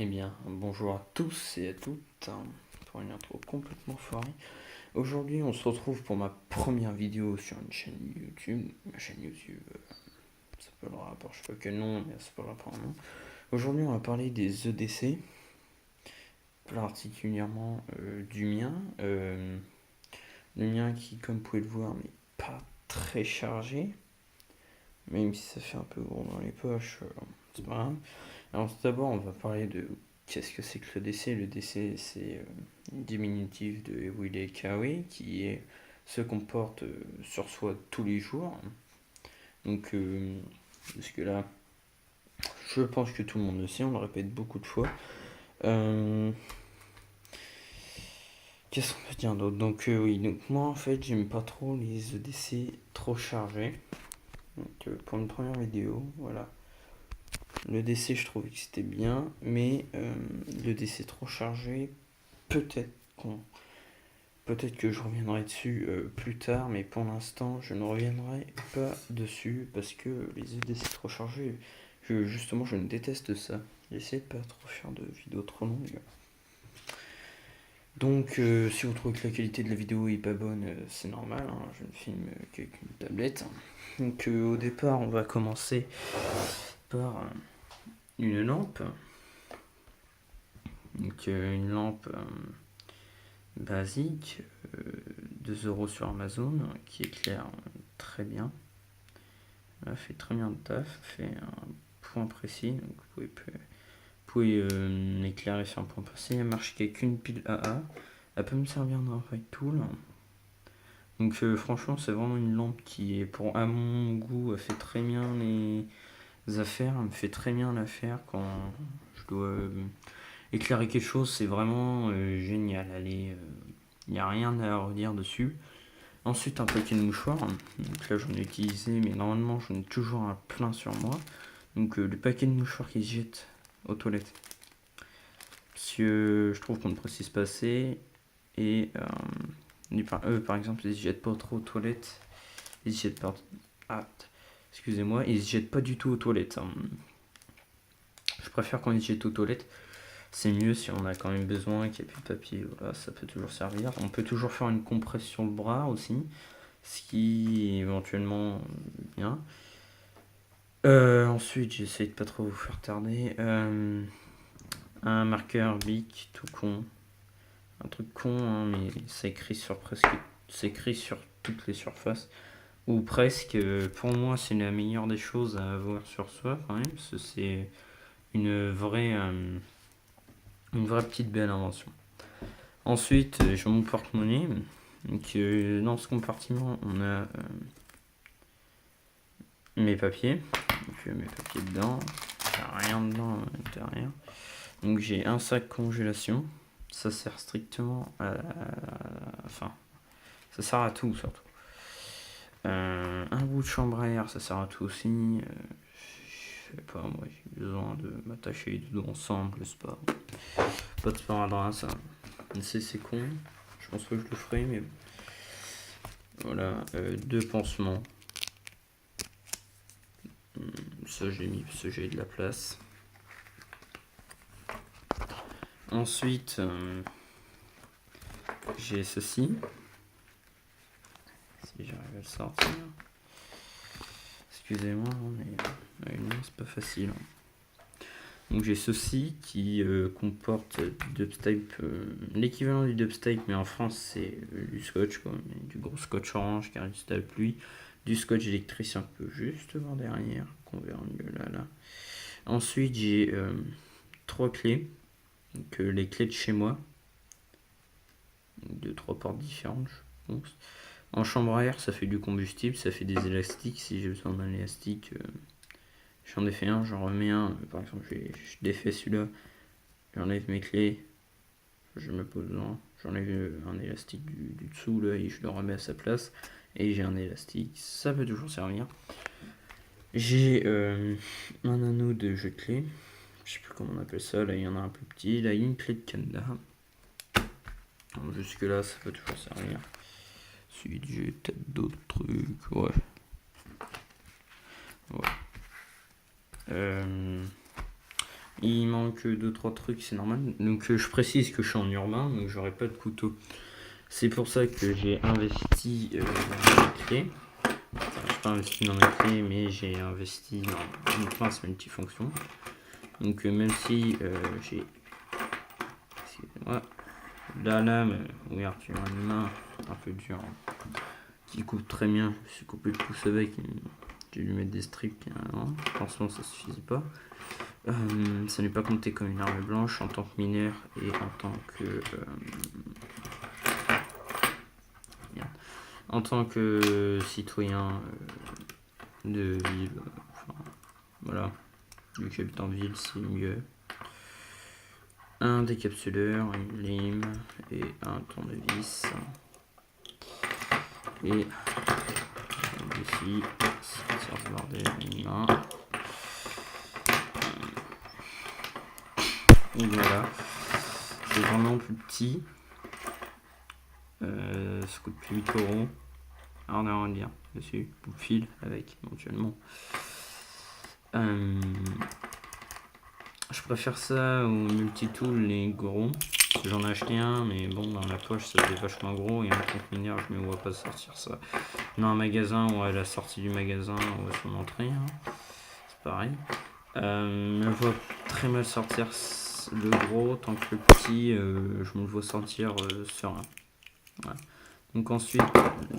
Eh bien, bonjour à tous et à toutes pour une intro complètement foirée. Aujourd'hui, on se retrouve pour ma première vidéo sur une chaîne YouTube. Ma chaîne YouTube s'appellera par je sais pas quel nom, mais elle s'appellera par un nom. Aujourd'hui, on va parler des EDC, particulièrement du mien. Le mien qui, comme vous pouvez le voir, n'est pas très chargé, même si ça fait un peu gros dans les poches, c'est pas grave. Alors, tout d'abord, on va parler de qu'est-ce que c'est que le DC. Le DC, c'est une diminutif de Willy Carey, qui est ce qu'on porte sur soi tous les jours. Donc, jusque-là, je pense que tout le monde le sait, on le répète beaucoup de fois. Qu'est-ce qu'on peut dire d'autre? Donc, oui, donc moi, en fait, j'aime pas trop les EDC trop chargés. Donc, pour une première vidéo, voilà. Le DC, je trouvais que c'était bien, mais le DC trop chargé, peut-être qu'on, peut-être que je reviendrai dessus plus tard, mais pour l'instant, je ne reviendrai pas dessus parce que les EDC trop chargés, justement, je ne déteste ça. J'essaie de pas trop faire de vidéos trop longues. Donc, si vous trouvez que la qualité de la vidéo est pas bonne, c'est normal, hein, je ne filme qu'avec une tablette. Donc, au départ, on va commencer par une lampe. Donc une lampe basique, 2 € sur Amazon, qui éclaire très bien. Elle fait très bien le taf, fait un point précis, donc vous pouvez éclairer sur un point précis. Elle marche qu'avec une pile AA. Elle peut me servir d'un light tool. Donc franchement, c'est vraiment une lampe qui est, à mon goût, elle fait très bien les affaires. Elle me fait très bien l'affaire quand je dois éclairer quelque chose, c'est vraiment génial. Il n'y a rien à redire dessus. Ensuite, un paquet de mouchoirs. Donc là, j'en ai utilisé, mais normalement, j'en ai toujours un plein sur moi. Donc le paquet de mouchoirs qui se jette aux toilettes. Parce que je trouve qu'on ne précise pas assez. Et par exemple, ils se jettent pas trop aux toilettes. Ils se jettent pas. Ah, excusez-moi, ils se jettent pas du tout aux toilettes. Je préfère quand ils se jettent aux toilettes. C'est mieux si on a quand même besoin, qu'il n'y a plus de papier, voilà, ça peut toujours servir. On peut toujours faire une compresse sur le bras aussi, ce qui est éventuellement bien. Ensuite, j'essaie de pas trop vous faire tarder. Un marqueur Bic tout con. Un truc con, hein, mais ça écrit sur toutes les surfaces. Ou presque. Pour moi, c'est la meilleure des choses à avoir sur soi quand même, parce que c'est une vraie... une vraie petite belle invention. Ensuite, j'ai mon porte-monnaie. Donc, dans ce compartiment, on a mes papiers. Donc, mes papiers dedans. Il n'y a rien dedans à l'intérieur. Donc, j'ai un sac congélation. Ça sert strictement à. Enfin, ça sert à tout surtout. Un bout de chambre à air, ça sert à tout aussi. Je sais pas, moi j'ai besoin de m'attacher les deux ensemble, c'est pas de sparadrap ça. C'est con, je pense que je le ferai, mais bon. Voilà, 2 pansements. Ça j'ai mis parce que j'ai de la place. Ensuite, j'ai ceci. Si j'arrive à le sortir. Excusez-moi, mais c'est pas facile. Donc j'ai ceci qui comporte du dubstep, l'équivalent du dubstep, mais en France c'est du scotch, quoi, du gros scotch orange qui résiste à la pluie, du scotch électricien que je peux juste voir derrière, qu'on verra mieux là. Ensuite j'ai 3 clés, donc les clés de chez moi, de 3 portes différentes, je pense. En chambre à air, ça fait du combustible, ça fait des élastiques. Si j'ai besoin d'un élastique, j'en ai fait un, j'en remets un. Par exemple, je défais celui-là, j'enlève mes clés, je me pose dedans, j'enlève un élastique du dessous là et je le remets à sa place. Et j'ai un élastique, ça peut toujours servir. J'ai un anneau de jeu de clés, je sais plus comment on appelle ça, là il y en a un plus petit, là il y a une clé de Canada. Jusque là ça peut toujours servir. Ensuite j'ai peut-être d'autres trucs, ouais. Il manque 2-3 trucs, c'est normal. Donc je précise que je suis en urbain, donc j'aurai pas de couteau. C'est pour ça que j'ai investi dans mes clés. Enfin, je n'ai pas investi dans mes clés, mais j'ai investi dans une pince multifonction. Donc même si j'ai, excusez-moi, la lame, ouverture à une main, un peu dure, qui coupe très bien. Je suis coupé le pouce avec, j'ai dû mettre des strips avant. Franchement, ça suffisait pas. Ça n'est pas compté comme une arme blanche en tant que mineur et en tant que citoyen de ville. Enfin, voilà, vu que j'habite en ville, c'est mieux. Un décapsuleur, une lime et un tournevis. Et ici, sortir ce bordel une main. Et voilà, c'est vraiment plus petit. Ça coûte plus 8€. Alors on a rien à dire dessus, ou fil avec éventuellement. Je préfère ça au multitool, les gros. J'en ai acheté un, mais bon, dans la poche ça fait vachement gros et en tant que mineur, je me vois pas sortir ça dans un magasin ou à la sortie du magasin ou à son entrée. Hein. C'est pareil. Je me vois très mal sortir le gros, tant que le petit, je me le vois sortir serein. Voilà. Donc ensuite,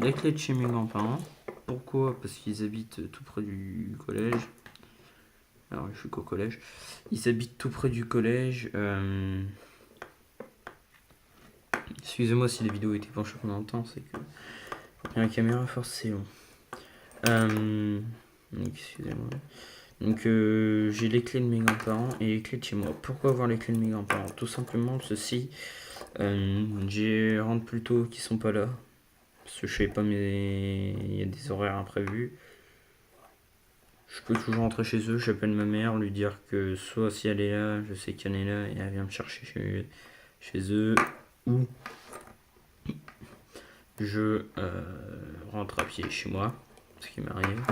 la clé de chez mes grands-parents. Pourquoi? Parce qu'ils habitent tout près du collège. Alors je suis qu'au collège. Ils habitent tout près du collège. Excusez-moi si la vidéo était penchée pendant longtemps, c'est que la caméra force c'est long. Excusez-moi. Donc j'ai les clés de mes grands-parents et les clés de chez moi. Pourquoi avoir les clés de mes grands-parents? Tout simplement ceci. J'ai rentre plus tôt qui sont pas là. Parce que je sais pas, mais il y a des horaires imprévus. Je peux toujours rentrer chez eux, j'appelle ma mère, lui dire que soit si elle est là, je sais qu'elle est là et elle vient me chercher chez eux, ou je rentre à pied chez moi, ce qui m'arrive.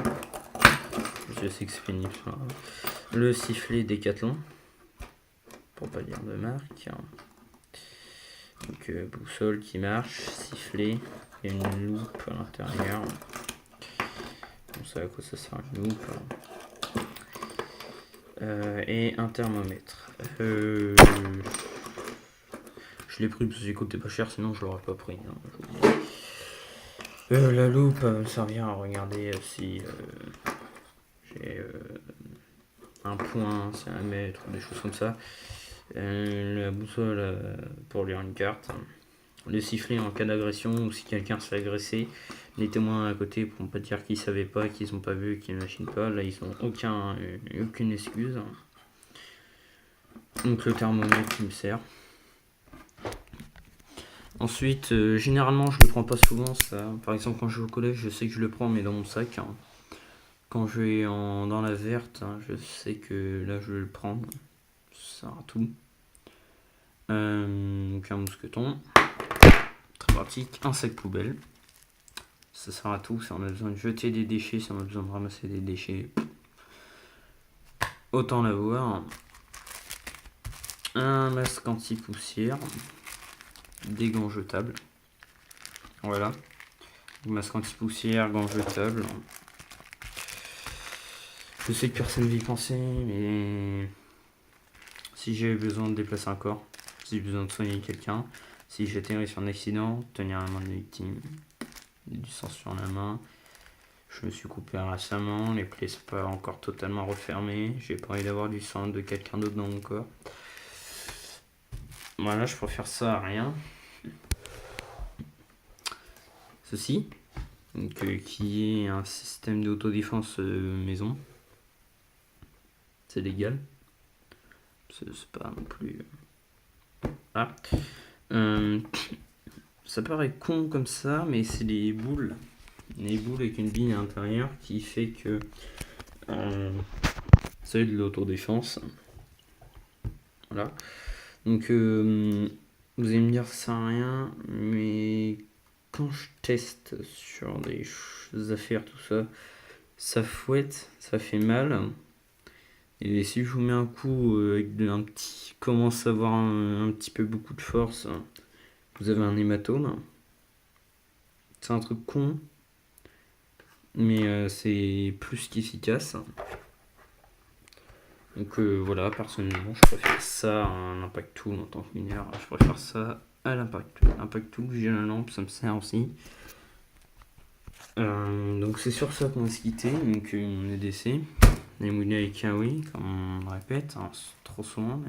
Je sais que c'est pénible. Le sifflet Décathlon, pour pas dire de marque. Donc boussole qui marche, sifflet, et une loupe à l'intérieur. On sait à quoi ça sert une loupe. Et un thermomètre. Je l'ai pris parce que coûtait pas cher, sinon je l'aurais pas pris. Hein, la loupe va me servir à regarder si j'ai un point, c'est un mètre, des choses comme ça. La boussole pour lire une carte. Le sifflet en cas d'agression ou si quelqu'un se fait agresser. Les témoins à côté pour ne pas dire qu'ils savaient pas, qu'ils n'ont pas vu, qu'ils n'imaginent pas. Là, ils n'ont aucune excuse. Donc le thermomètre qui me sert. Ensuite, généralement, je le prends pas souvent. Ça. Par exemple, quand je vais au collège, je sais que je le prends, mais dans mon sac. Hein. Quand je vais dans la verte, hein, je sais que là, je vais le prendre. Ça sert à tout. Donc un mousqueton. Très pratique. Un sac poubelle. Ça sert à tout. Si on a besoin de jeter des déchets, si on a besoin de ramasser des déchets, autant l'avoir. Un masque anti-poussière. Des gants jetables. Voilà. Masque anti-poussière, gants jetables. Je sais que personne ne veut y penser, mais si j'ai besoin de déplacer un corps, si j'ai besoin de soigner quelqu'un, si j'atterris sur un accident, tenir la main de la victime, du sang sur la main, je me suis coupé récemment, les plaies sont pas encore totalement refermées, j'ai pas envie d'avoir du sang de quelqu'un d'autre dans mon corps. Voilà, je préfère ça à rien. Ceci, donc, qui est un système d'autodéfense maison. C'est légal. C'est pas non plus. Ah. Ça paraît con comme ça, mais c'est des boules. Des boules avec une bille à l'intérieur qui fait que c'est de l'autodéfense. Voilà. Donc vous allez me dire ça sert à rien, mais quand je teste sur des affaires, tout ça, ça fouette, ça fait mal. Et si je vous mets un coup avec un petit, commence à avoir un petit peu beaucoup de force, vous avez un hématome. C'est un truc con, mais c'est plus qu'efficace. Donc voilà, personnellement, je préfère ça à un impact tool en tant que mineur. Je préfère ça à l'impact tool. Impact tool, j'ai la lampe, ça me sert aussi. Donc c'est sur ça qu'on va se quitter. Donc on est EDC. Les moulins et Kawi, comme on répète, hein, trop souvent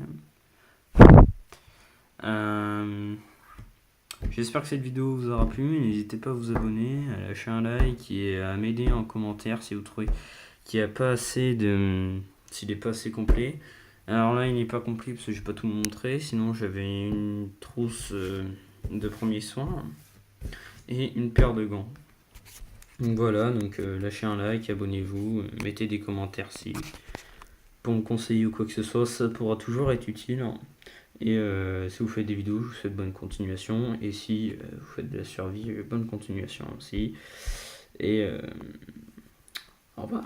même. J'espère que cette vidéo vous aura plu. N'hésitez pas à vous abonner, à lâcher un like et à m'aider en commentaire si vous trouvez qu'il n'y a pas assez de. S'il n'est pas assez complet. Alors là, il n'est pas complet parce que j'ai pas tout montré. Sinon, j'avais une trousse de premiers soins et une paire de gants. Donc voilà, donc lâchez un like, abonnez-vous, mettez des commentaires si pour me conseiller ou quoi que ce soit, ça pourra toujours être utile. Et si vous faites des vidéos, je vous souhaite bonne continuation. Et si vous faites de la survie, bonne continuation aussi. Et au revoir.